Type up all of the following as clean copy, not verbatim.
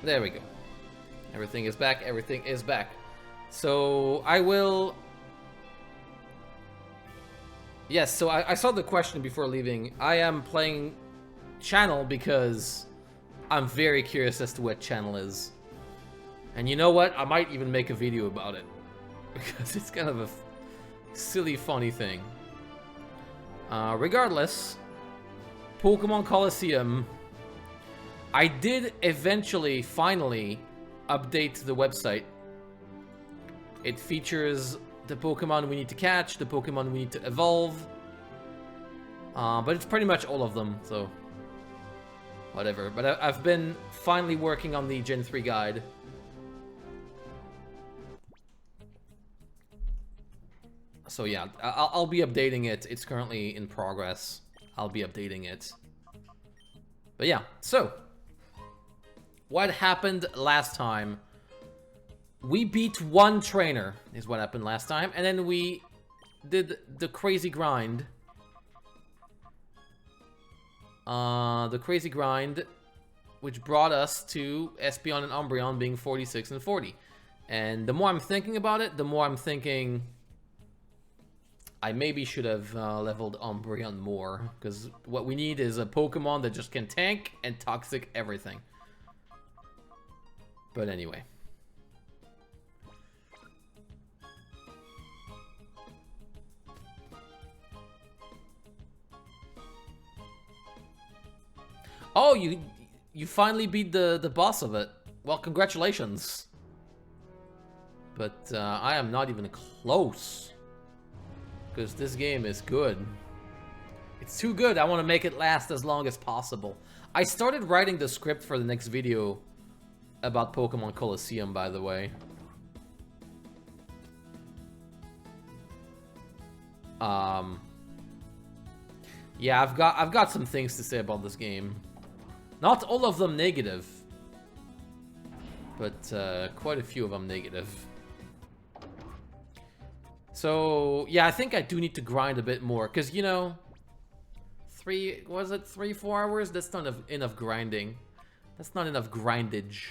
There we go. Everything is back. Everything is back. So I will... Yes, so I saw the question before leaving. I am playing channel because I'm very curious as to what channel is. And you know what? I might even make a video about it. Because it's kind of a silly, funny thing. Regardless, Pokémon Colosseum, I did eventually, finally, update the website. It features the Pokemon we need to catch, the Pokemon we need to evolve. But it's pretty much all of them, so... whatever. But I've been finally working on the Gen 3 guide. So yeah, I'll be updating it. It's currently in progress. I'll be updating it. But yeah, so... what happened last time? We beat one trainer, is what happened last time. And then we did the crazy grind. The crazy grind, which brought us to Espeon and Umbreon being 46 and 40. And the more I'm thinking about it, the more I'm thinking... I maybe should have leveled Umbreon more, because what we need is a Pokemon that just can tank and toxic everything. But anyway. Oh, you finally beat the boss of it. Well, congratulations. But I am not even close. Because this game is good. It's too good. I want to make it last as long as possible. I started writing the script for the next video about Pokémon Colosseum, by the way. Yeah, I've got some things to say about this game. Not all of them negative, but quite a few of them negative. So, yeah, I think I do need to grind a bit more, because, you know, 4 hours? That's not enough grinding. That's not enough grindage.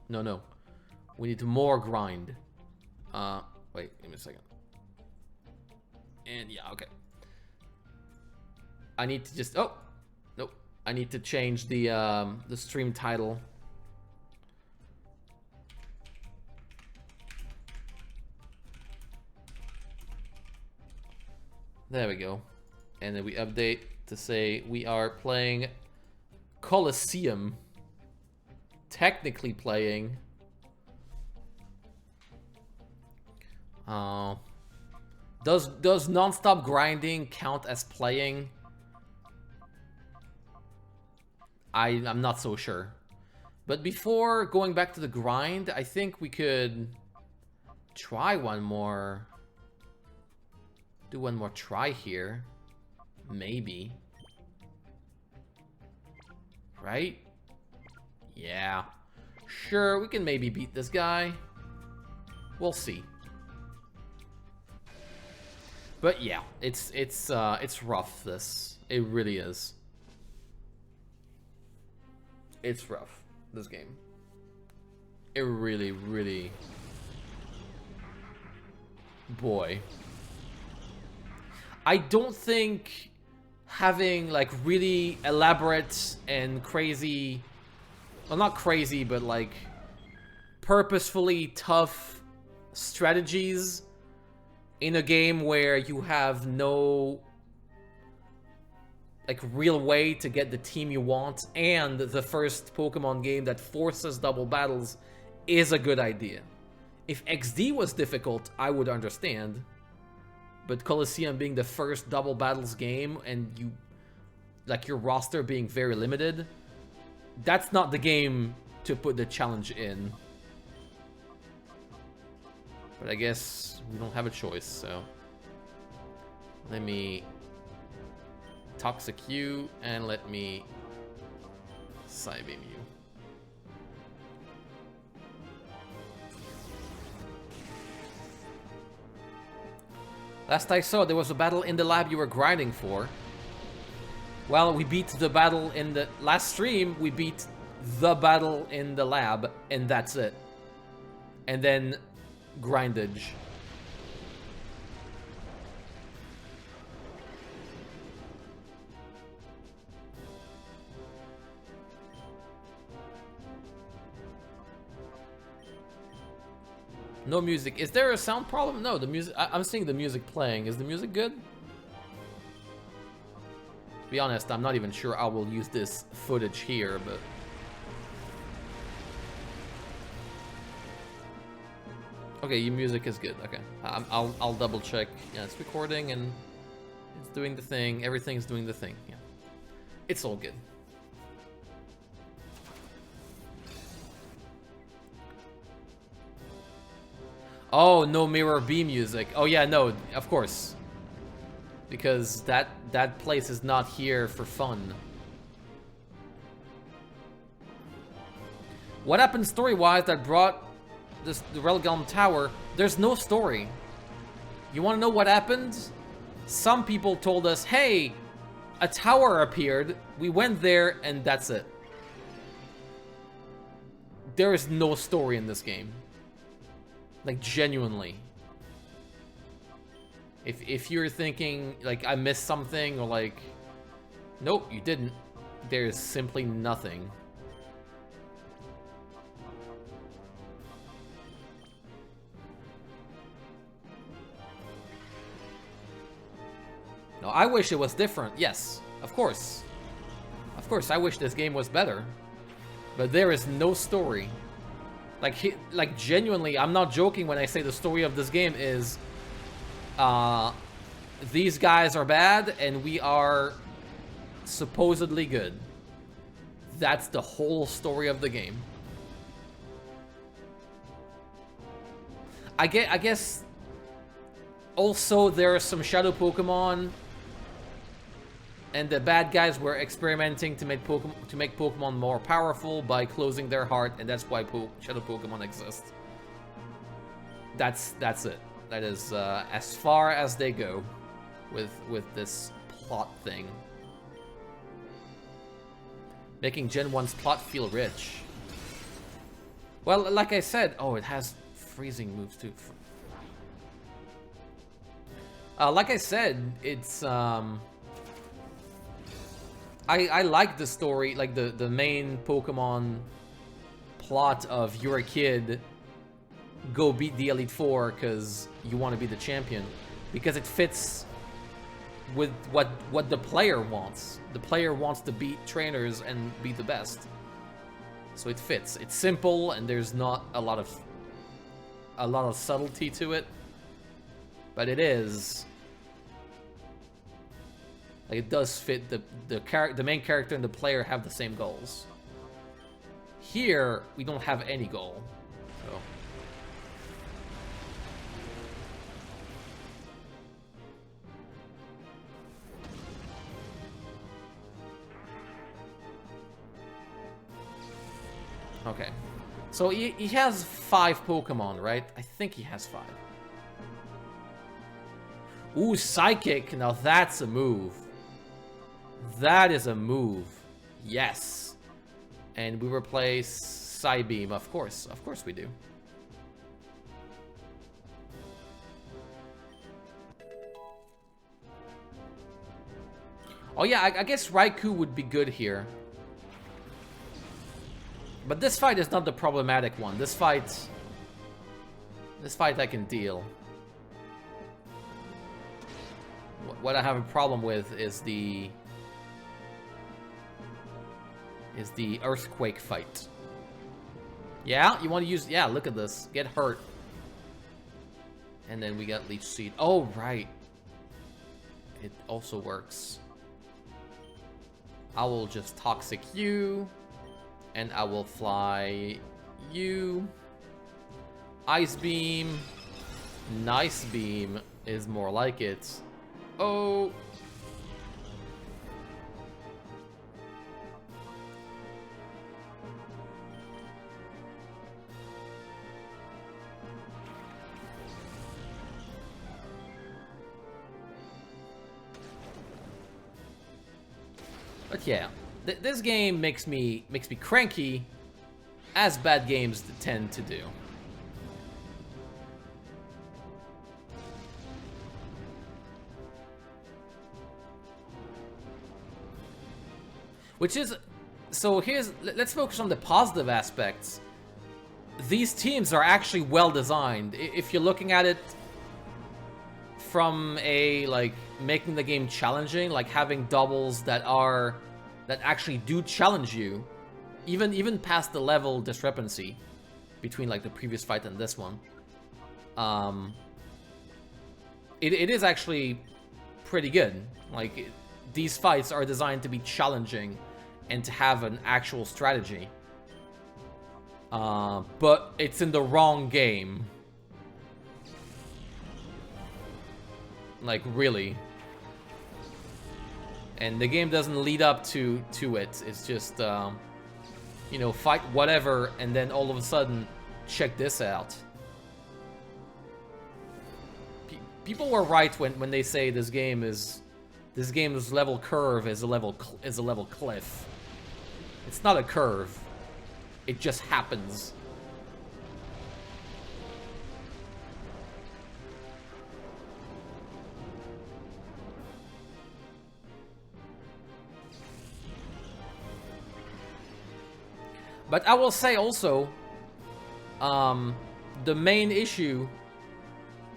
No. We need more grind. Wait, give me a second. And, yeah, okay. I need to just, oh, nope. I need to change the stream title. There we go. And then we update to say we are playing Colosseum. Technically playing. Does non-stop grinding count as playing? I'm not so sure. But before going back to the grind, I think we could try one more. Do one more try here. Maybe. Right? Yeah. Sure, we can maybe beat this guy. We'll see. But yeah, it's rough, this. It really is. It's rough, this game. It really, really... Boy. I don't think having, like, really elaborate and crazy... Well, not crazy, but, like, purposefully tough strategies in a game where you have no, like, real way to get the team you want, and the first Pokemon game that forces double battles is a good idea. If XD was difficult, I would understand. But Colosseum being the first double battles game and you, like, your roster being very limited, that's not the game to put the challenge in. But I guess we don't have a choice, so let me Toxic you and let me Psybeam you. Last I saw, there was a battle in the lab you were grinding for. Well, we beat the battle in the last stream. We beat the battle in the lab, and that's it. And then grindage. No music. Is there a sound problem? No, the music. I'm seeing the music playing. Is the music good? To be honest, I'm not even sure I will use this footage here, but... Okay, your music is good. Okay, I'll double check. Yeah, it's recording and it's doing the thing. Everything's doing the thing. Yeah, it's all good. Oh, no Mirror B music. Oh yeah, no, of course. Because that place is not here for fun. What happened story-wise that brought the Realgam Tower? There's no story. You want to know what happened? Some people told us, hey, a tower appeared. We went there, and that's it. There is no story in this game. Like, genuinely. If you're thinking, like, I missed something, or like... Nope, you didn't. There's simply nothing. No, I wish it was different. Yes, of course. Of course, I wish this game was better. But there is no story. Like genuinely, I'm not joking when I say the story of this game is... these guys are bad, and we are supposedly good. That's the whole story of the game. I guess... Also, there are some shadow Pokemon... And the bad guys were experimenting to make Pokemon more powerful by closing their heart, and that's why Shadow Pokemon exist. That's it. That is as far as they go with this plot thing. Making Gen 1's plot feel rich. Well, like I said, oh, it has freezing moves too. Like I said, it's I like the story, like the main Pokemon plot of you're a kid, go beat the Elite Four because you want to be the champion, because it fits with what the player wants. The player wants to beat trainers and be the best, so it fits. It's simple and there's not a lot of subtlety to it, but it is. Like, it does fit the main character and the player have the same goals. Here, we don't have any goal. So. Okay. So he has 5 Pokemon, right? I think he has 5. Ooh, Psychic. Now that's a move. That is a move. Yes. And we replace Psybeam, of course. Of course we do. Oh yeah, I guess Raikou would be good here. But this fight is not the problematic one. This fight I can deal. What I have a problem with is the Earthquake fight. Yeah, you want to use... Yeah, look at this. Get hurt. And then we got Leech Seed. Oh, right. It also works. I will just Toxic you. And I will Fly you. Ice Beam. Nice Beam is more like it. Oh... But yeah, This game makes me cranky, as bad games tend to do. Which is, so let's focus on the positive aspects. These teams are actually well designed. If you're looking at it from a, like, making the game challenging, like having doubles that actually do challenge you, even past the level discrepancy between, like, the previous fight and this one. It is actually pretty good. Like, these fights are designed to be challenging and to have an actual strategy. But it's in the wrong game. Like, really. And the game doesn't lead up to it. It's just, you know, fight whatever, and then all of a sudden, check this out. People were right when they say this game's level curve is a level cliff. It's not a curve. It just happens. But I will say also, the main issue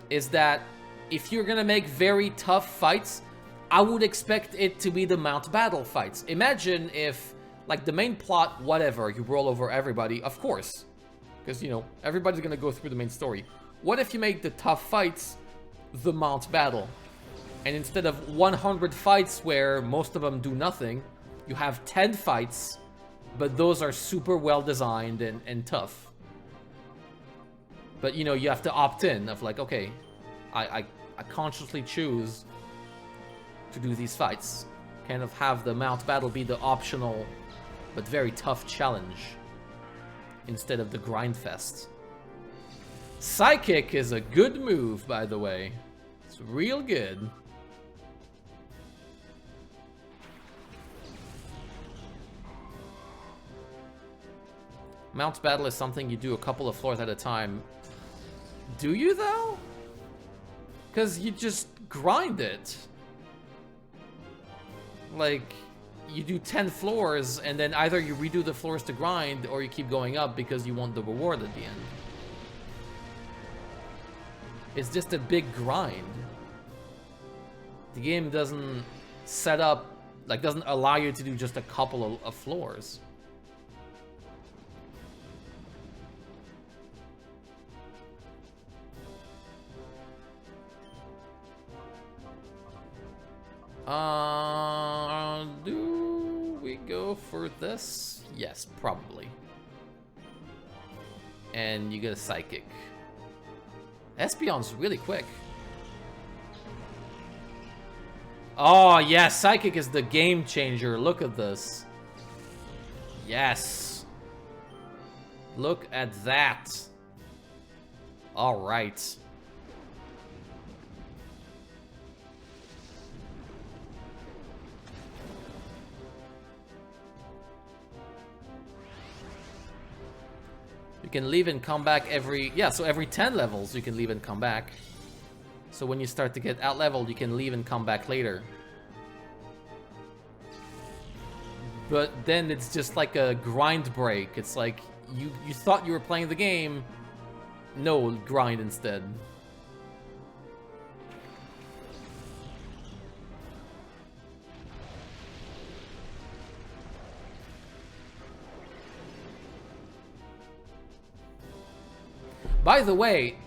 is that if you're gonna make very tough fights, I would expect it to be the mount battle fights. Imagine if, like, the main plot, whatever, you roll over everybody, of course. Because, you know, everybody's gonna go through the main story. What if you make the tough fights the mount battle? And instead of 100 fights where most of them do nothing, you have 10 fights, but those are super well designed and tough. But, you know, you have to opt in of, like, okay, I consciously choose to do these fights. Kind of have the mount battle be the optional but very tough challenge instead of the grind fest. Psychic is a good move, by the way. It's real good. Mount battle is something you do a couple of floors at a time. Do you, though? Because you just grind it. Like, you do 10 floors, and then either you redo the floors to grind, or you keep going up because you want the reward at the end. It's just a big grind. The game doesn't set up, like, doesn't allow you to do just a couple of floors. Do we go for this? Yes, probably. And you get a psychic. Espeon's really quick. Oh, yeah, psychic is the game changer. Look at this. Yes. Look at that. All right. You can leave and come back every... Yeah, so every 10 levels you can leave and come back. So when you start to get out-leveled, you can leave and come back later. But then it's just like a grind break. It's like, you thought you were playing the game. No, grind instead. By the way,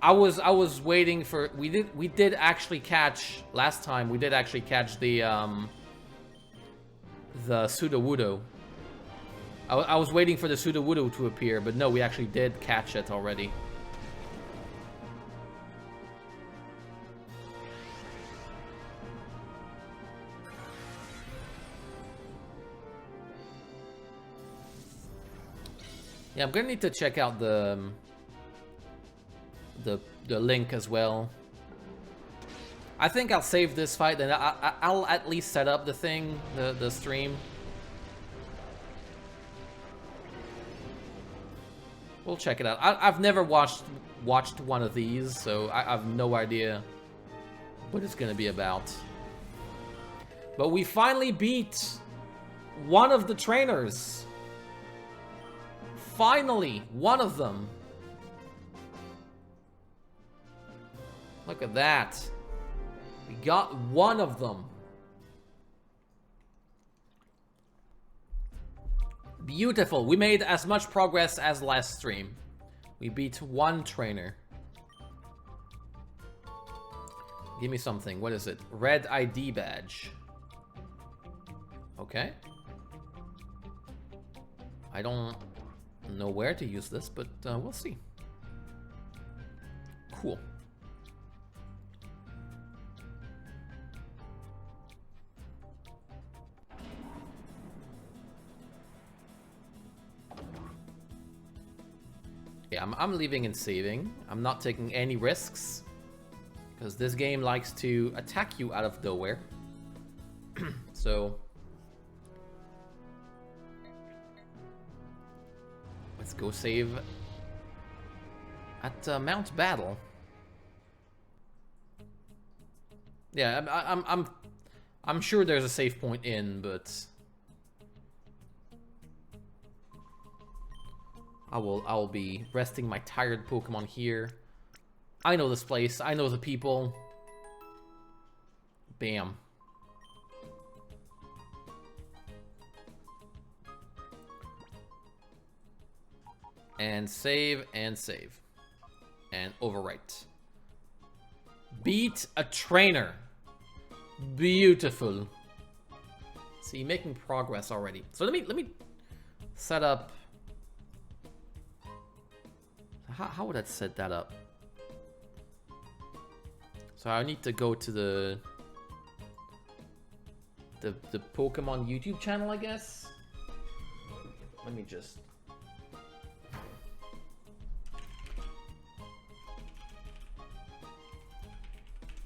I was waiting for... We did actually catch... Last time, we did actually catch the Sudowoodo. I was waiting for the Sudowoodo to appear, but no, we actually did catch it already. Yeah, I'm gonna need to check out the link as well. I think I'll save this fight, then I'll at least set up the thing, the stream. We'll check it out. I've never watched one of these, so I have no idea what it's gonna be about. But we finally beat one of the trainers. Finally, one of them. Look at that. We got one of them. Beautiful. We made as much progress as last stream. We beat one trainer. Give me something. What is it? Red ID badge. Okay. I don't know where to use this, but we'll see. Cool. Yeah, I'm leaving and saving. I'm not taking any risks, because this game likes to attack you out of nowhere. So let's go save at Mount Battle. Yeah, I'm sure there's a save point in, but I'll be resting my tired Pokemon here. I know this place. I know the people. Bam. And save and save. And overwrite. Beat a trainer. Beautiful. See, making progress already. So let me set up. How would I set that up? So I need to go to the Pokemon YouTube channel, I guess. Let me just.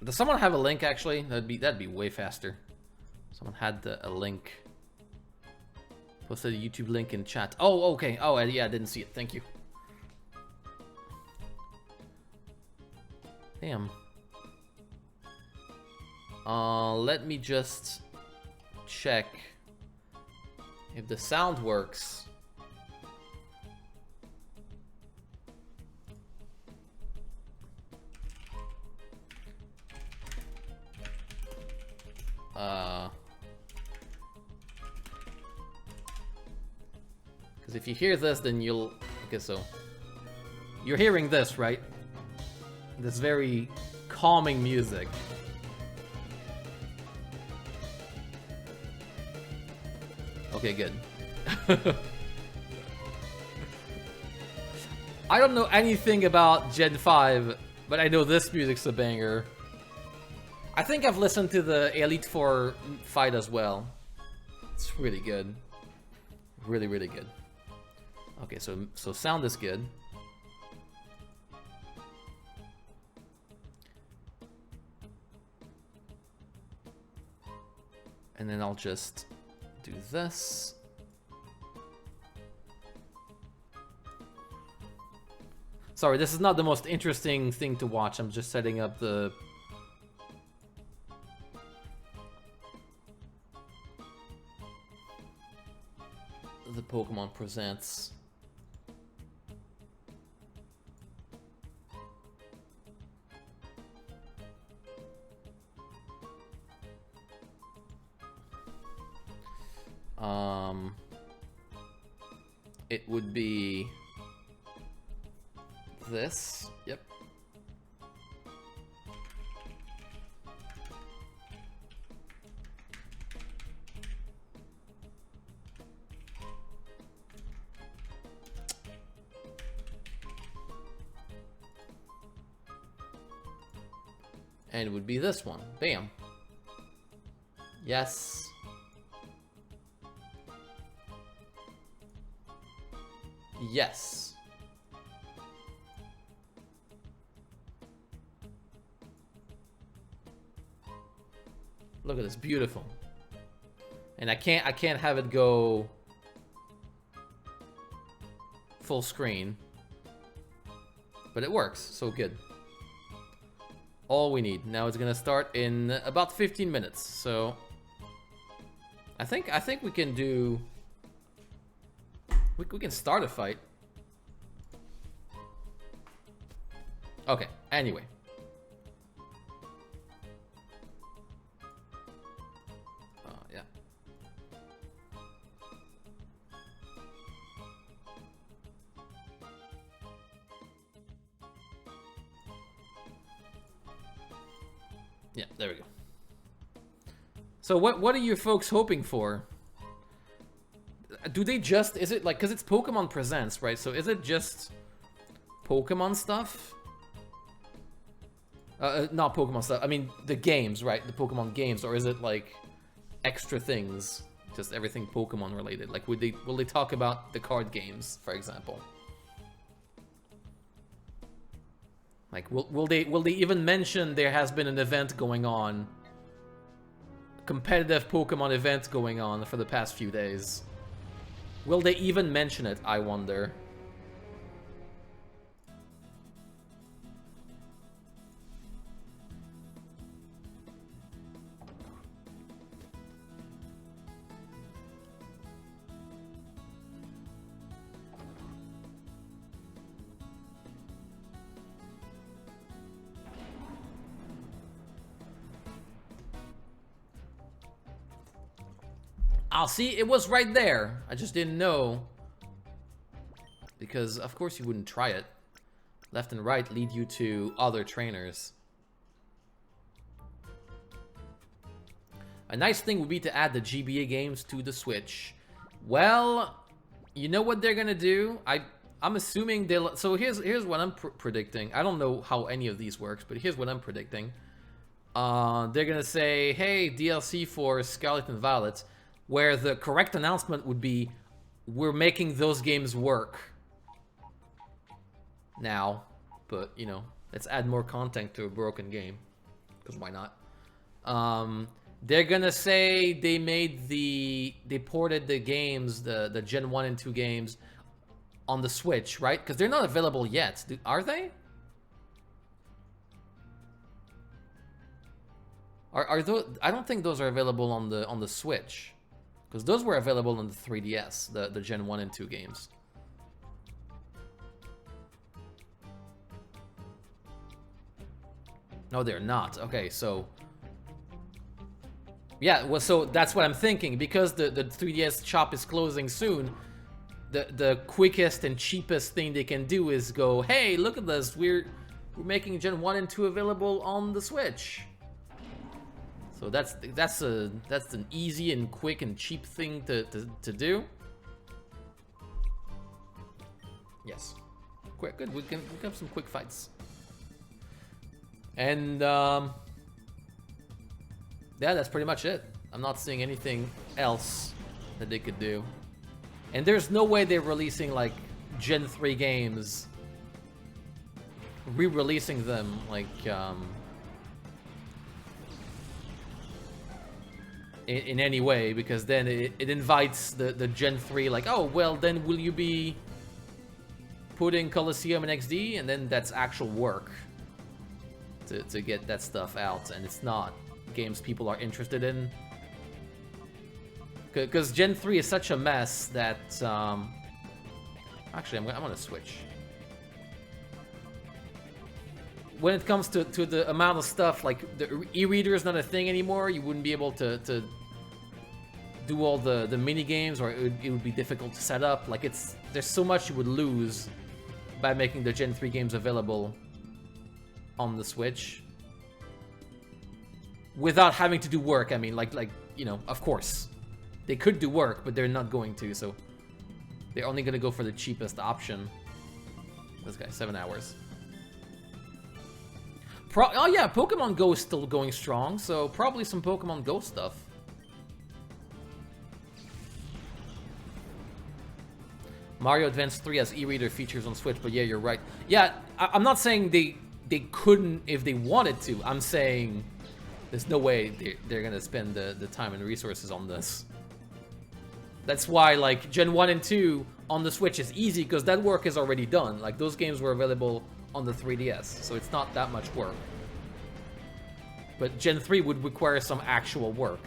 Does someone have a link actually? That'd be way faster. Someone had a link. Posted a YouTube link in chat. Oh, okay. Oh, yeah, I didn't see it. Thank you. Damn. Let me just check if the sound works. Because if you hear this, then you'll... Okay, so... You're hearing this, right? This very calming music. Okay, good. I don't know anything about Gen 5, but I know this music's a banger. I think I've listened to the Elite Four fight as well. It's really good. Really, really good. Okay, so sound is good. And then I'll just do this. Sorry, this is not the most interesting thing to watch. I'm just setting up the Pokemon Presents. It would be this. Yep. And it would be this one. Bam. Yes. Yes. Look at this, beautiful. And I can't have it go full screen. but it works, so good. All we need. Now it's gonna start in about 15 minutes, so... I think we can do... We can start a fight. Okay, anyway. Yeah. Yeah, there we go. So what are you folks hoping for? Do they just... Is it like... Because it's Pokemon Presents, right? So is it just Pokemon stuff? Not Pokemon stuff. I mean, the games, right? The Pokemon games. Or is it like extra things? Just everything Pokemon related? Like, will they talk about the card games, for example? Like, will they even mention there has been an event going on? Competitive Pokemon event going on for the past few days. Will they even mention it, I wonder? I'll see, it was right there. I just didn't know. Because, of course, you wouldn't try it. Left and right lead you to other trainers. A nice thing would be to add the GBA games to the Switch. Well, you know what they're gonna do? I'm assuming they'll... So here's what I'm predicting. I don't know how any of these works, but here's what I'm predicting. They're gonna say, hey, DLC for Scarlet and Violet, where the correct announcement would be, we're making those games work now, but, you know, let's add more content to a broken game, because why not? They're gonna say they ported the games, the Gen 1 and 2 games on the Switch, right? Because they're not available yet, are they? Are those? I don't think those are available on the Switch. Because those were available on the 3DS, the Gen 1 and 2 games. No, they're not. Okay, so... Yeah, well, so that's what I'm thinking. Because the 3DS shop is closing soon, the quickest and cheapest thing they can do is go, hey, look at this, we're making Gen 1 and 2 available on the Switch. So that's an easy and quick and cheap thing to do. Yes, quick, good. We can have some quick fights. And yeah, that's pretty much it. I'm not seeing anything else that they could do. And there's no way they're releasing like Gen 3 games, re-releasing them like in any way, because then it invites the Gen 3 like, oh, well, then will you be putting Colosseum in XD? And then that's actual work to get that stuff out, and it's not games people are interested in. Because Gen 3 is such a mess that... Actually, I'm gonna switch. When it comes to the amount of stuff, like the e-reader is not a thing anymore. You wouldn't be able to do all the mini games, or it would be difficult to set up. Like there's so much you would lose by making the Gen 3 games available on the Switch without having to do work. I mean, like you know, of course they could do work, but they're not going to. So they're only gonna go for the cheapest option. This guy, 7 hours. Oh yeah, Pokemon Go is still going strong, so probably some Pokemon Go stuff. Mario Advance 3 has e-reader features on Switch, but yeah, you're right. Yeah, I'm not saying they couldn't if they wanted to. I'm saying there's no way they're gonna spend the time and resources on this. That's why, like, Gen 1 and 2 on the Switch is easy, because that work is already done. Like, those games were available on the 3DS, so it's not that much work. But Gen 3 would require some actual work.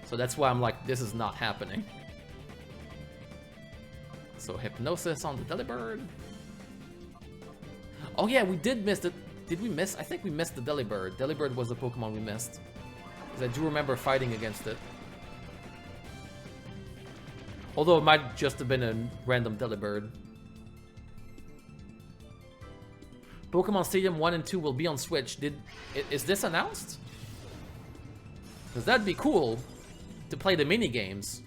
So that's why I'm like, this is not happening. So Hypnosis on the Delibird. Oh yeah, we did miss it. Did we miss? I think we missed the Delibird. Delibird was the Pokemon we missed. Because I do remember fighting against it. Although it might just have been a random Delibird. Pokemon Stadium 1 and 2 will be on Switch. Is this announced? Because that'd be cool to play the mini games.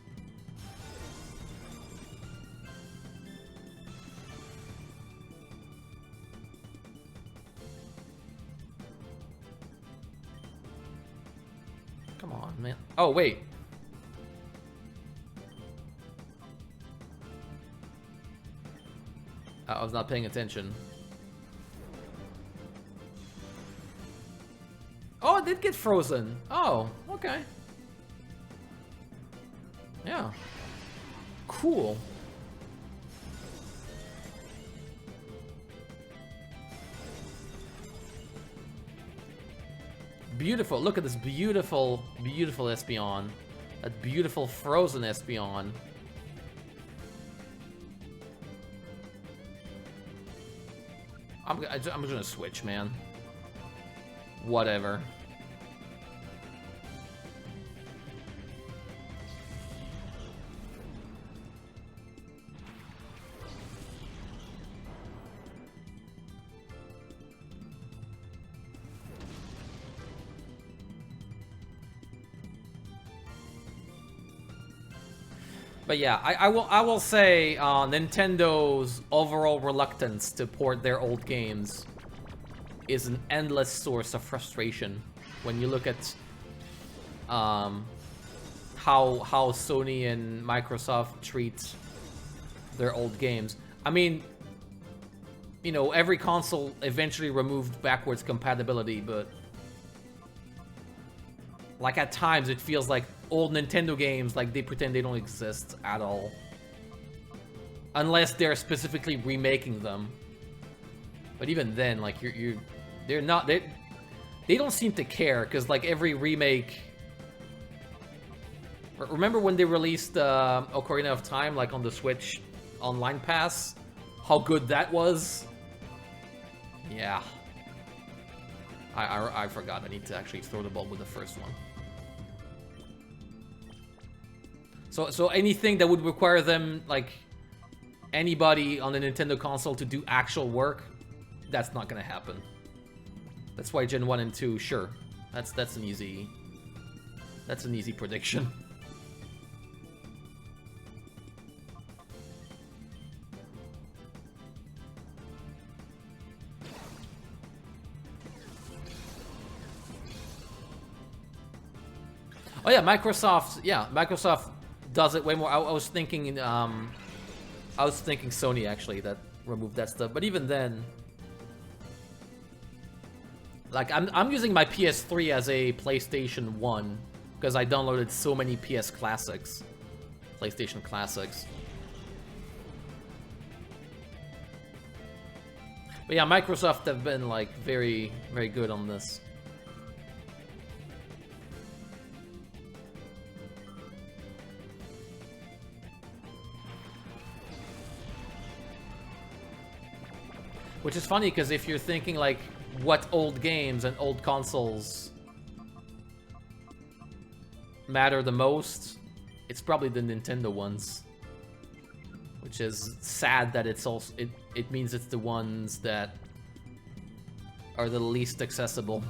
Come on, man. Oh, wait. I was not paying attention. Oh, it did get frozen. Oh, okay. Yeah. Cool. Beautiful. Look at this beautiful, beautiful Espeon. That beautiful frozen Espeon. I'm gonna switch, man. Whatever. But yeah, I will say Nintendo's overall reluctance to port their old games is an endless source of frustration when you look at how Sony and Microsoft treat their old games. I mean, you know, every console eventually removed backwards compatibility, but like at times it feels like old Nintendo games, like they pretend they don't exist at all. Unless they're specifically remaking them. But even then, like they don't seem to care, because like every remake. Remember when they released Ocarina of Time, like on the Switch Online Pass? How good that was? Yeah. I forgot. I need to actually throw the ball with the first one. So anything that would require them, like, anybody on the Nintendo console to do actual work, that's not gonna happen. That's why Gen 1 and 2, sure. That's an easy prediction. Oh yeah, Microsoft does it way more. I was thinking Sony actually that removed that stuff, but even then, like I'm using my PS3 as a PlayStation 1 because I downloaded so many PlayStation Classics. But yeah, Microsoft have been like very, very good on this. Which is funny, because if you're thinking, like, what old games and old consoles matter the most, it's probably the Nintendo ones. Which is sad that it's also... It means it's the ones that are the least accessible.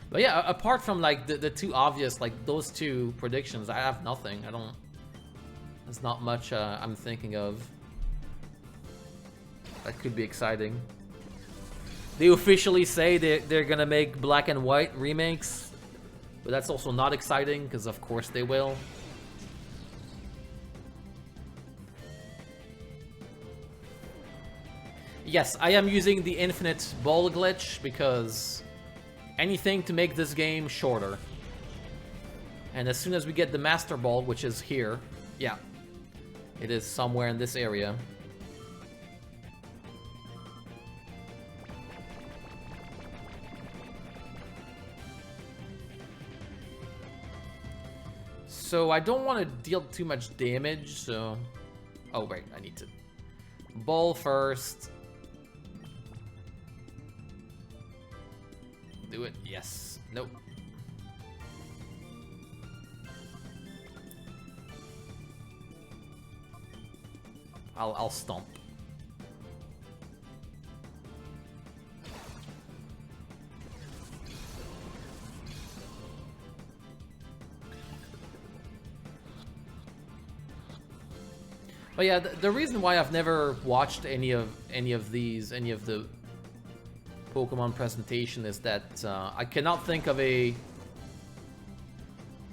But yeah, apart from like the two obvious, like those two predictions, I have nothing. There's not much I'm thinking of that could be exciting. They officially say they're gonna make Black and White remakes, but that's also not exciting because of course they will. Yes, I am using the infinite ball glitch because anything to make this game shorter. And as soon as we get the Master Ball, which is here, yeah, it is somewhere in this area. So I don't want to deal too much damage, so... Oh, right, I need to... Ball first. Do it. Yes. Nope. I'll stomp. But yeah, the reason why I've never watched any of the Pokemon presentation is that I cannot think of a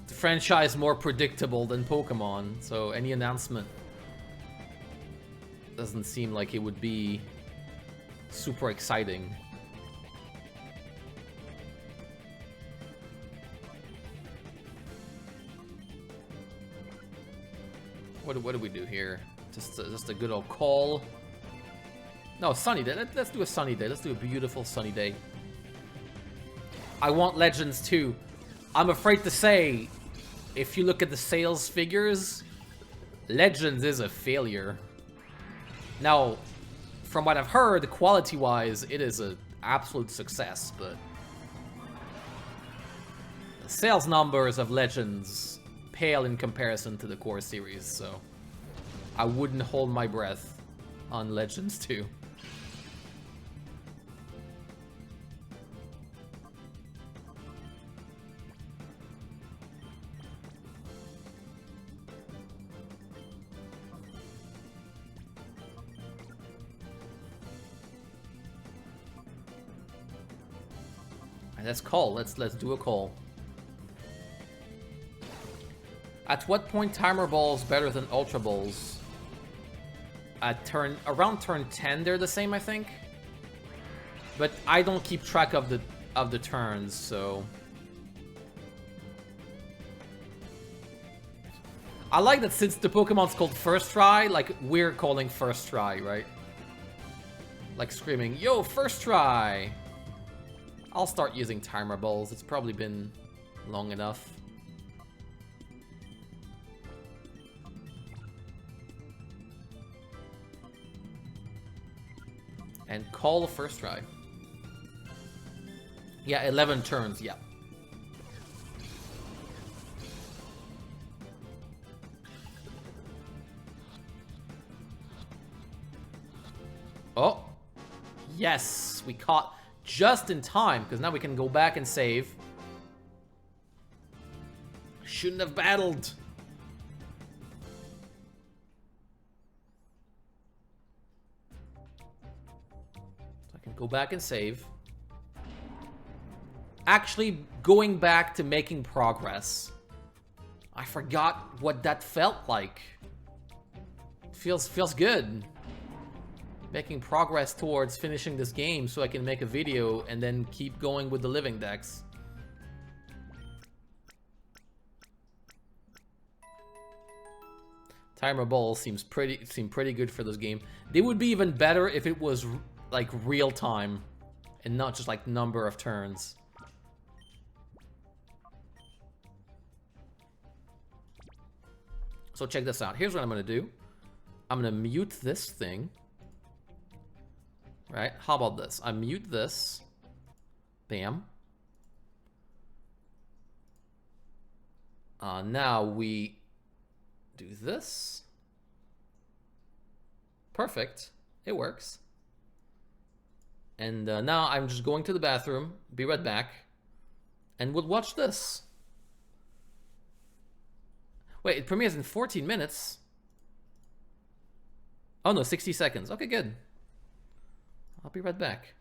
franchise more predictable than Pokemon. So any announcement doesn't seem like it would be super exciting. What do we do here? Just a good old call. No, sunny day. Let's do a sunny day. Let's do a beautiful sunny day. I want Legends too. I'm afraid to say, if you look at the sales figures, Legends is a failure. Now, from what I've heard, quality-wise, it is an absolute success, but the sales numbers of Legends pale in comparison to the core series, so I wouldn't hold my breath on Legends 2. Let's call. Let's do a call. At what point Timer Ball is better than Ultra Balls? At around turn 10, they're the same, I think. But I don't keep track of the turns, so I like that since the Pokemon's called First Try, like we're calling First Try, right? Like screaming, "Yo, First Try!" I'll start using Timer Balls. It's probably been long enough. And call the First Try. Yeah, 11 turns, yeah. Oh! Yes! We caught just in time, because now we can go back and save. Shouldn't have battled. So I can go back and save. Actually, going back to making progress. I forgot what that felt like. Feels good. Making progress towards finishing this game so I can make a video and then keep going with the living decks. Timer Ball seemed pretty good for this game. They would be even better if it was like real time and not just like number of turns. So check this out. Here's what I'm gonna do. I'm gonna mute this thing. Right? How about this? I mute this. Bam. Now we do this. Perfect. It works. And now I'm just going to the bathroom. Be right back. And we'll watch this. Wait, it premieres in 14 minutes. Oh no, 60 seconds. Okay, good. I'll be right back.